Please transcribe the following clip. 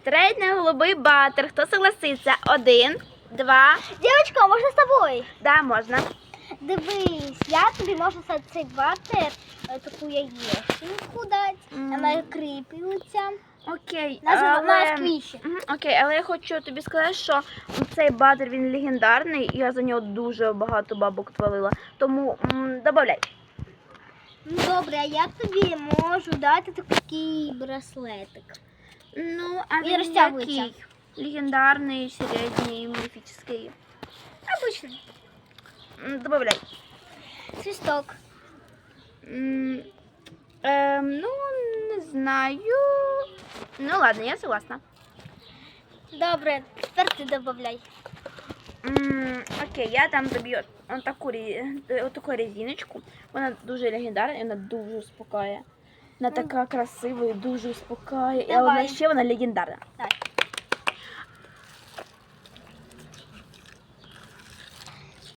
Трейдно-голубий батер. Хто согласиться? 1, 2. Дівчинка, можна з тобою? Да, можна. Дивись, я тобі можу цей батер, таку яєчню дати, вона кріпиться. Окей, На сквіші. Окей, але я хочу тобі сказати, що цей батер, він легендарний, і я за нього дуже багато бабок твалила. Тому добавляй. Ну добре, а я тобі можу дати такий браслетик. Ну, а Він він розтягується. який? Легендарний, середній, міфічний. Обычный. Добавляй. Свисток. Ну, не знаю. Ну ладно, я согласна. Добре, тепер ти добавляй. Окей, я дам тобі отаку резиночку. Вона дуже легендарна і вона дуже успокоює. Вона така красива і дуже успокоює. А Давай. вона ще вона легендарна. Так.